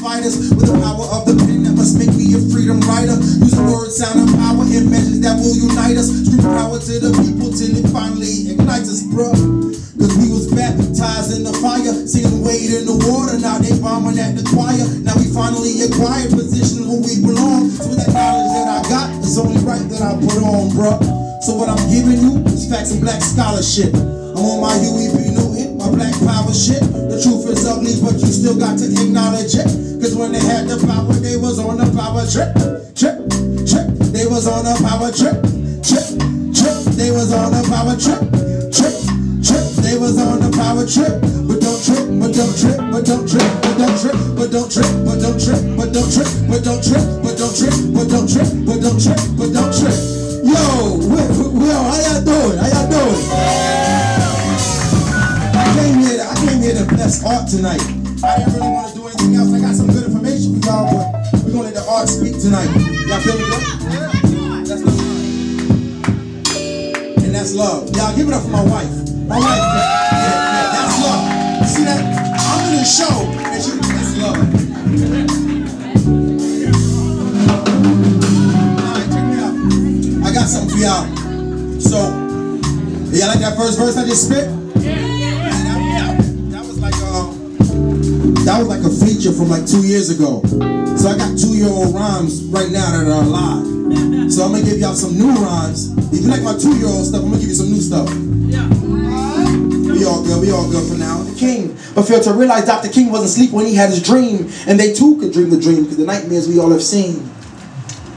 fighters with the power of the pen that must make me a freedom writer. Using words, sound, and power in measures that will unite us. Scream power to the people till it finally ignites us, bruh. Cause we was baptized in the fire, singing wade in the water. Now they bombing at the choir. Now we finally acquired position who we belong. So that knowledge that I got, it's only right that I put on, bruh. So what I'm giving you is facts and black scholarship. I'm on my UEP Newton, my black power shit. The truth is ugly, but you still got to acknowledge it. Cause when they had the power, they was on the power trip. Trip, trip, they was on a power trip. Trip, trip, they was on a power trip. Trip, trip, they was on a power trip. But don't trip, but don't trip, but don't trip, but don't trip, but don't trip, but don't trip, but don't trip, but don't trip, but don't trip, but don't trip, but don't trip, but don't trip. Yo, how y'all doing? How y'all doing? I came here to bless art tonight. I didn't really want to do anything else. I got some good information for y'all, but we're gonna let the art speak tonight. Y'all feel me good? That's love. And that's love. Y'all give it up for my wife. My wife, yeah, that's love. See that? I'm in the show, and that's love. Alright, check me out. I got something for y'all. So, y'all like that first verse I just spit? That was like a feature from like 2 years ago. So I got 2-year-old rhymes right now that are alive. So I'm gonna give y'all some new rhymes. If you like my 2-year-old stuff, I'm gonna give you some new stuff. We all good for now. The King, but failed to realize Dr. King wasn't asleep when he had his dream. And they too could dream the dream, because the nightmares we all have seen.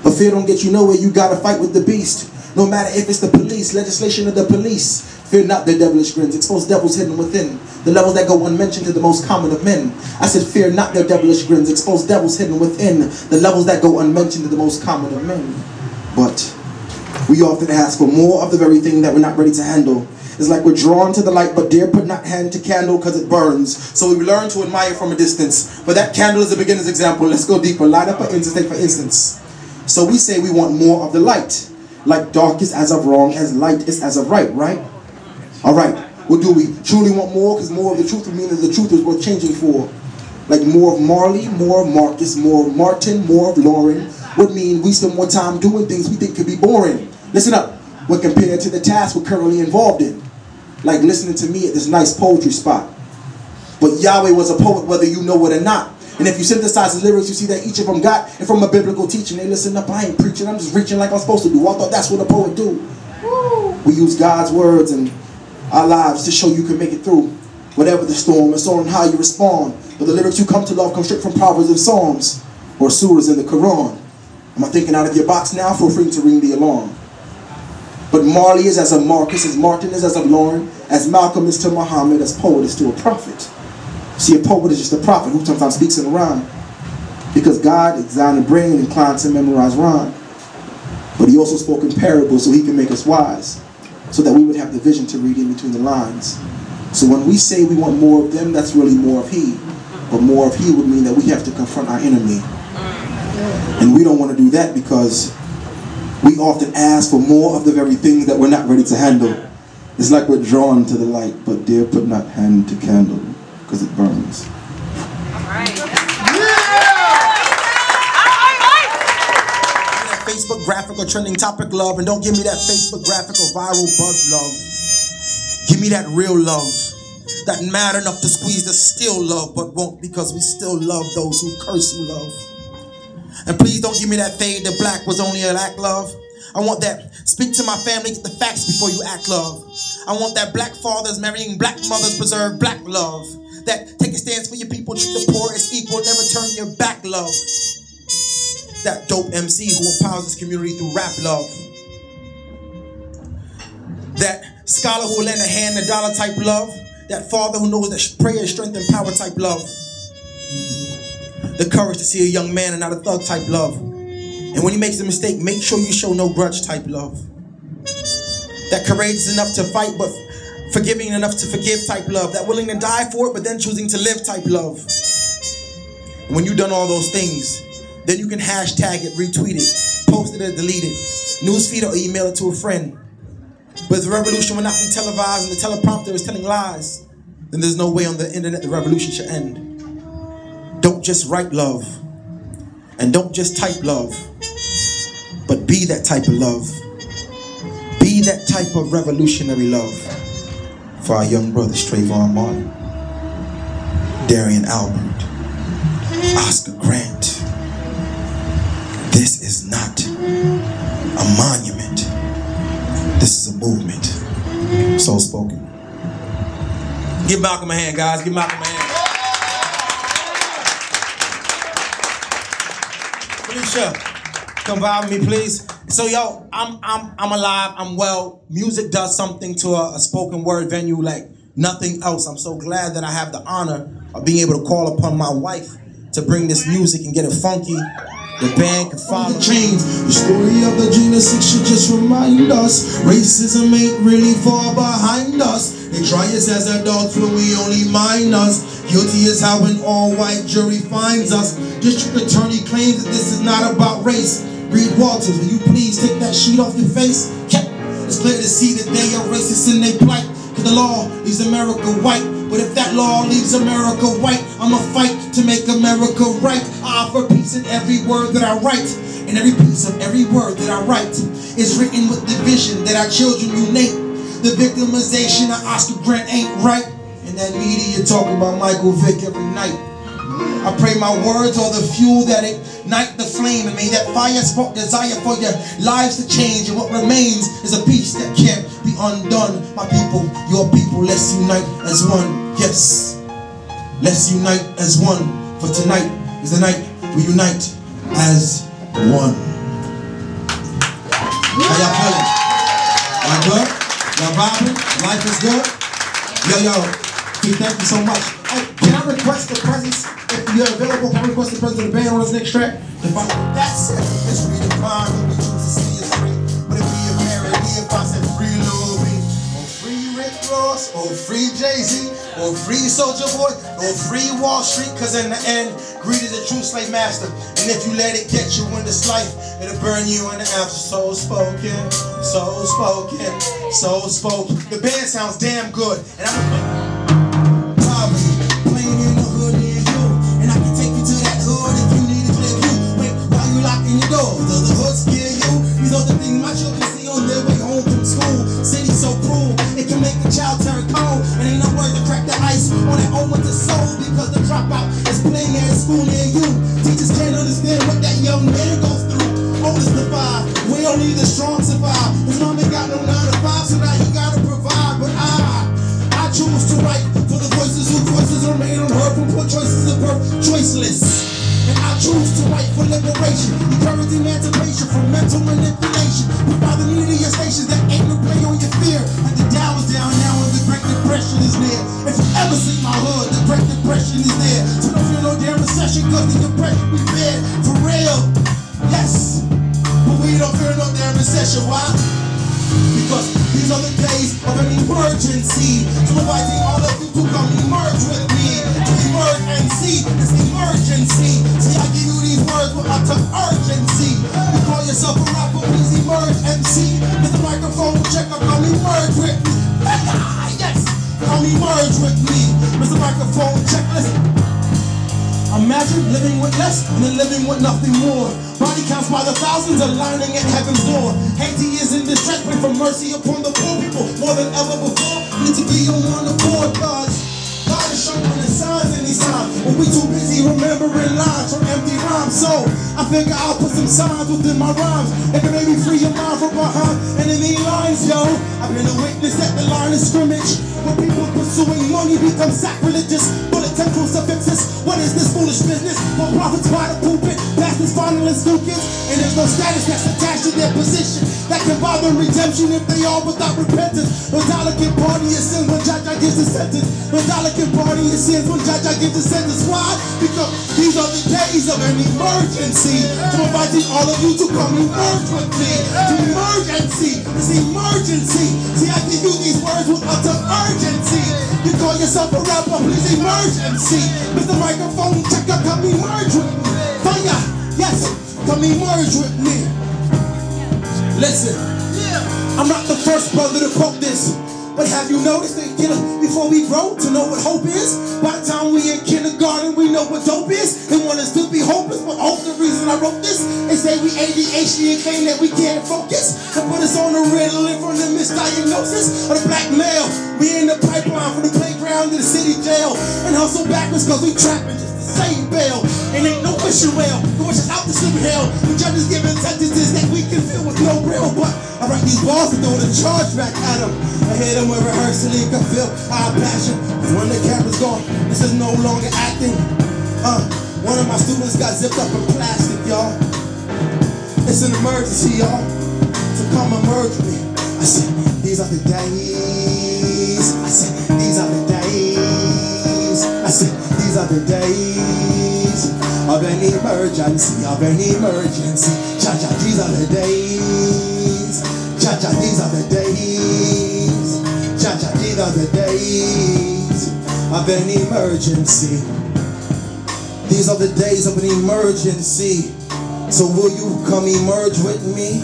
But fear don't get you nowhere, you gotta fight with the beast. No matter if it's the police, legislation of the police. Fear not their devilish grins, expose devils hidden within. The levels that go unmentioned to the most common of men. I said fear not their devilish grins, expose devils hidden within. The levels that go unmentioned to the most common of men. But we often ask for more of the very thing that we're not ready to handle. It's like we're drawn to the light, but dare put not hand to candle because it burns. So we learn to admire from a distance. But that candle is a beginner's example. Let's go deeper. Light up for instance, take for instance. So we say we want more of the light. Like dark is as of wrong, as light is as of right, right? Alright, well do we truly want more? Because more of the truth would mean that the truth is worth changing for. Like more of Marley, more of Marcus, more of Martin, more of Lauren would mean we spend more time doing things we think could be boring. Listen up, when compared to the task we're currently involved in. Like listening to me at this nice poetry spot. But Yahweh was a poet whether you know it or not. And if you synthesize the lyrics, you see that each of them got it from a biblical teaching. They listen up, I ain't preaching, I'm just reaching like I'm supposed to do. I thought that's what a poet do. We use God's words and our lives to show you can make it through whatever the storm. It's all on how you respond. But the lyrics you come to love come straight from Proverbs and Psalms or surahs in the Quran. Am I thinking out of your box now? Feel free to ring the alarm. But Marley is as of Marcus, as Martin is as of Lauren, as Malcolm is to Muhammad, as poet is to a prophet. See, a poet is just a prophet who sometimes speaks in a rhyme. Because God designed the brain inclined to memorize rhyme. But he also spoke in parables so he can make us wise. So that we would have the vision to read in between the lines. So when we say we want more of them, that's really more of he. But more of he would mean that we have to confront our enemy. And we don't want to do that because we often ask for more of the very things that we're not ready to handle. It's like we're drawn to the light, but dare put not hand to candle, because it burns. Facebook graphic or trending topic love, and don't give me that Facebook graphic or viral buzz love. Give me that real love, that matter enough to squeeze the still love, but won't because we still love those who curse you love. And please don't give me that fade to black was only an act love. I want that speak to my family, get the facts before you act love. I want that black fathers marrying black mothers, preserve black love. That take a stance for your people, treat the poor as equal, never turn your back love. That dope MC who empowers this community through rap love. That scholar who will lend a hand a dollar type love. That father who knows that prayer is strength and power type love. The courage to see a young man and not a thug type love. And when he makes a mistake, make sure you show no grudge type love. That courageous enough to fight but forgiving enough to forgive type love. That willing to die for it but then choosing to live type love. And when you've done all those things, then you can hashtag it, retweet it, post it or delete it, newsfeed or email it to a friend. But if the revolution will not be televised and the teleprompter is telling lies, then there's no way on the internet the revolution should end. Don't just write love, and don't just type love, but be that type of love. Be that type of revolutionary love for our young brothers, Trayvon Martin, Darian Albert, Oscar Grant. This is not a monument. This is a movement. Soul spoken. Give Malcolm a hand, guys. Give Malcolm a hand. Felicia, come vibe with me, please. So, yo, I'm alive. I'm well. Music does something to a spoken word venue like nothing else. I'm so glad that I have the honor of being able to call upon my wife to bring this music and get it funky. The band can follow the change. The story of the Gina 6 should just remind us racism ain't really far behind us. They try us as adults when we only mind us. Guilty as how an all-white jury finds us. District attorney claims that this is not about race. Reed Walters, will you please take that sheet off your face? Yeah. It's clear to see that they are racist in their plight. Cause the law leaves America white. But if that law leaves America white, I'ma fight to make America right. I offer peace in every word that I write. And every piece of every word that I write is written with the vision that our children unite. The victimization of Oscar Grant ain't right. And that media talking about Michael Vick every night. I pray my words are the fuel that ignite the flame, and may that fire spark desire for your lives to change. And what remains is a peace that can't be undone. My people, your people, let's unite as one. Yes, let's unite as one. For tonight is the night we unite as one. How y'all feeling? Y'all good? Y'all vibing? Life is good? Yo, thank you so much. Hey, can I request the presence? If you're available, can I request the presence of the band on this next track? That's it. It's redefined. What we choose to see is free. Would it be a parody if I said free Lil B? Or free Rick Ross? Or free Jay-Z? Or free Soulja Boy? Or free Wall Street? Cause in the end, greed is a true slave master. And if you let it get you in this life, it'll burn you in the after. Soul spoken, soul spoken, soul spoken. The band sounds damn good. And I'm the hood scare you. These are the things my children see on their way home from school. City's so cruel, it can make a child turn cold. And ain't no word to crack the ice on their own with the soul. Because the dropout is playing at a school near you. Teachers can't understand what that young man goes through. Oldest to 5, we only the strong survive. His mom ain't got no 9 to 5, so now he gotta provide. But I choose to write for the voices whose voices remain unheard from poor choices of birth, choiceless. And I choose to fight for liberation, encourage emancipation from mental manipulation. We by the media stations that aim to play on your fear. Like the Dow is down now and the Great Depression is near. If you ever see my hood, the Great Depression is there. So don't feel no damn recession, cause the depression we bad. For real, yes. But we don't fear no damn recession, why? Because these are the days of an emergency. So inviting all of you to come emerge with me. To emerge and see, it's emergency. See, I give you these words with utter urgency. You call yourself a rapper, please emerge and see. With the microphone checker, come emerge with me. Yes, come emerge with me. Mr. Microphone check, listen. Imagine living with less and then living with nothing more. Body counts by the thousands aligning at heaven's door. Haiti is in distress, pray for mercy upon the poor people. More than ever before, need to be on one accord, cause God is showing the signs in these times. But we too busy remembering lines from empty rhymes. So I figure I'll put some signs within my rhymes. It can maybe free your mind from behind enemy lines, yo. I've been a witness at the line of scrimmage, where people pursuing money become sacrilegious. Bullet and crucifixes. What is this foolish business? For profits by the pulpit, pastors, finalists, students, and there's no status that's attached to their position that can bother redemption if they all without repentance. No dollar can party your sins when Jaja gives a sentence. No dollar can party your sins when Jaja gives a sentence. Why? Because these are the days of an emergency. So I'm inviting all of you to come emerge with me. To emerge and see. It's emergency. See, I give you these words with utter urgency. You call yourself a rapper, please emerge and see. Mr. Microphone checker, come emerge with me. Fire, yes, come emerge with me. Listen, I'm not the first brother to quote this, but have you noticed that before we grow to know what hope is? By the time we in kindergarten, we know what dope is. ADHD and claim that we can't focus and put us on the Ritalin from the misdiagnosis of the black male. We in the pipeline from the playground to the city jail and hustle backwards cause we trapping just to save bail. And ain't no wishing well, the wish is out to sleep in hell. The judges giving sentences that we can feel with no real. But I write these balls to throw the charge back at them. I hit them with rehearsal, you can feel our passion. When the camera's gone, this is no longer acting. One of my students got zipped up in plastic, y'all. It's an emergency, y'all. So come emerge with me. I said, these are the days. I said, these are the days. I said, these are the days of an emergency, of an emergency. Cha-cha, these are the days. Cha-cha, these are the days. Cha-cha, these are the days of an emergency. These are the days of an emergency. So will you come emerge with me?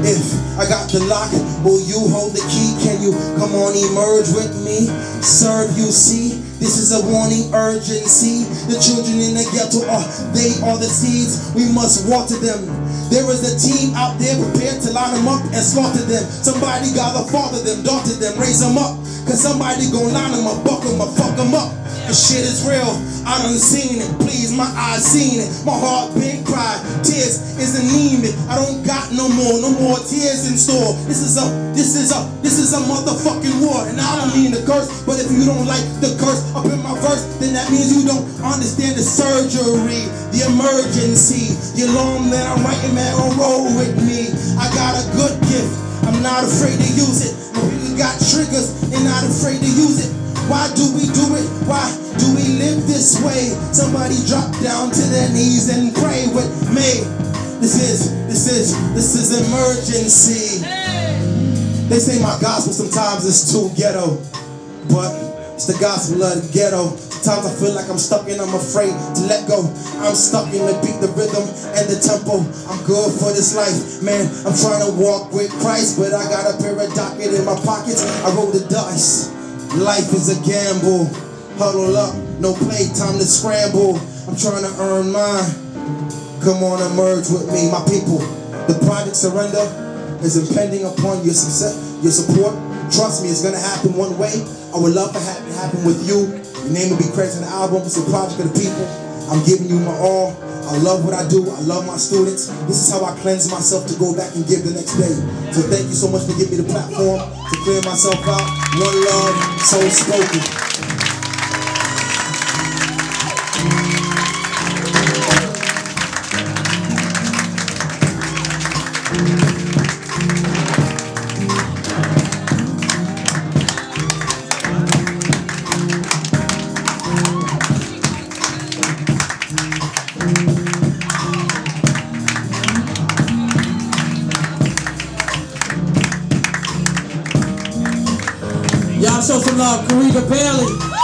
If I got the lock, will you hold the key? Can you come on emerge with me? Serve, you see, this is a warning urgency. The children in the ghetto they are the seeds. We must water them. There is a team out there prepared to line them up and slaughter them. Somebody gotta father them, daughter them, raise them up. Cause somebody gon' line them up, buck them up, fuck them up. The shit is real, I done seen it. Please, my eyes seen it. My heart been cried, tears is anemic. I don't got no more tears in store. This is a motherfucking war. And I don't mean to curse, but if you don't like the curse up in my verse, then that means you don't understand the surgery, the emergency, the alarm that I'm writing, man, on roll with me. I got a good gift, I'm not afraid to use it. My people got triggers, they're not afraid to use it. Why do we do it? Why do we live this way? Somebody drop down to their knees and pray with me. This is emergency. They say my gospel sometimes is too ghetto, but it's the gospel of the ghetto. Sometimes I feel like I'm stuck and I'm afraid to let go. I'm stuck in the beat, the rhythm, and the tempo. I'm good for this life, man. I'm trying to walk with Christ, but I got a pair of docket in my pockets. I roll the dice. Life is a gamble. Huddle up, no play, time to scramble. I'm trying to earn mine. Come on, emerge with me, my people. The project Surrender is impending upon your success, your support. Trust me, it's gonna happen one way. I would love to have it happen with you. Your name will be credited in the album. It's a project of the people. I'm giving you my all. I love what I do. I love my students. This is how I cleanse myself to go back and give the next day. So thank you so much for giving me the platform to clear myself out. One love, soul spoken. Y'all show some love, Karega Bailey.